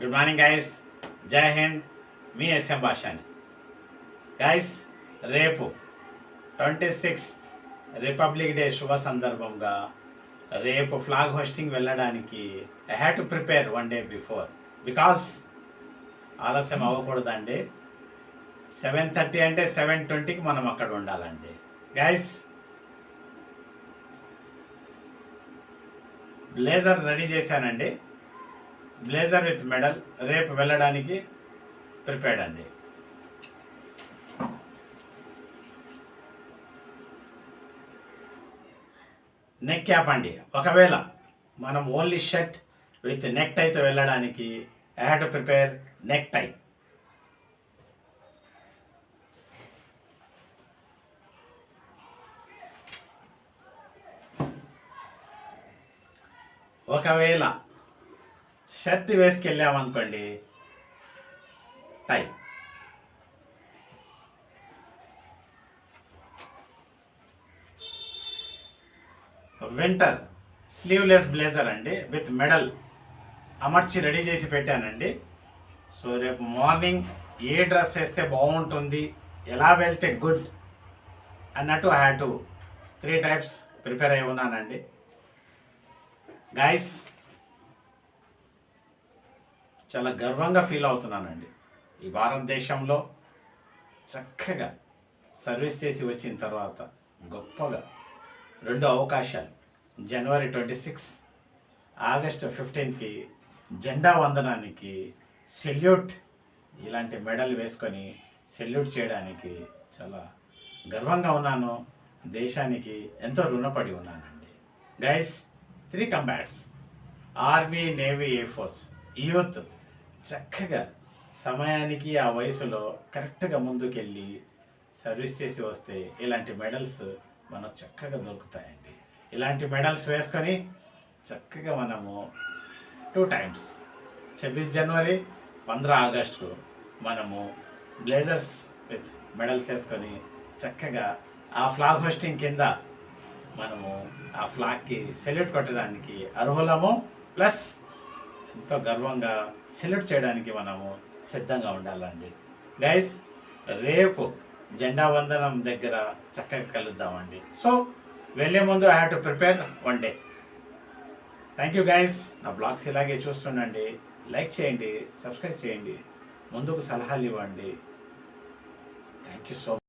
Good morning guys. Jai Hind. మీ SM భాషని. Guys, రేపు 26 రిపబ్లిక్ డే శుభ సందర్భంగా రేపు ఫ్లాగ్ హోస్టింగ్ వెళ్ళడానికి I have to prepare 1 day before, because ఆలస్యం అవ్వకూడదండి. 7:30 అంటే 7:20కి మనం అక్కడ ఉండాలండి. గైస్, బ్లేజర్ రెడీ చేశానండి. Blazer with medal. రేపు వెళ్ళడానికి ప్రిపేర్డ్ అండి. నెక్ క్యాప్ అండి. ఒకవేళ మనం ఓన్లీ షర్ట్ విత్ నెక్ టైతో వెళ్ళడానికి I have to prepare neck tie. ఒకవేళ షర్ట్ వేసుకెళ్ళామనుకోండి, టై. వింటర్ స్లీవ్లెస్ బ్లేజర్ అండి విత్ మెడల్ అమర్చి రెడీ చేసి పెట్టానండి. సో రేపు మార్నింగ్ ఏ డ్రెస్ వేస్తే బాగుంటుంది, ఎలా వెళ్తే గుడ్ అన్నట్టు I have to 3 types prepare అయి ఉన్నానండి. గైస్, చాలా గర్వంగా ఫీల్ అవుతున్నానండి. ఈ భారతదేశంలో చక్కగా సర్వీస్ చేసి వచ్చిన తర్వాత గొప్పగా 2 అవకాశాలు, జనవరి 26, ఆగస్టు 15కి జెండా వందనానికి సెల్యూట్, ఇలాంటి మెడల్ వేసుకొని సెల్యూట్ చేయడానికి చాలా గర్వంగా ఉన్నాను. దేశానికి ఎంతో రుణపడి ఉన్నానండి. Guys, 3 combats, army, navy, air force, youth చక్కగా సమయానికి ఆ వయసులో కరెక్ట్గా ముందుకెళ్ళి సర్వీస్ చేసి వస్తే ఇలాంటి మెడల్స్ మనకు చక్కగా దొరుకుతాయండి. ఇలాంటి మెడల్స్ వేసుకొని చక్కగా మనము 2 times 26 జనవరి, 15 ఆగస్టుకు మనము బ్లేజర్స్ విత్ మెడల్స్ వేసుకొని చక్కగా ఆ ఫ్లాగ్ హోస్టింగ్ కింద మనము ఆ ఫ్లాగ్కి సెల్యూట్ కొట్టడానికి అర్హులము. ప్లస్ ఎంతో గర్వంగా సెల్యూట్ చేయడానికి మనము సిద్ధంగా ఉండాలండి. గైస్, రేపు జెండా వందనం దగ్గర చక్కగా కలుద్దామండి. సో వెళ్ళే ముందు I have to prepare 1 day. Thank you guys. నా బ్లాగ్స్ ఇలాగే చూస్తుండండి. లైక్ చేయండి, సబ్స్క్రైబ్ చేయండి, ముందుకు సలహాలు ఇవ్వండి. Thank you so much.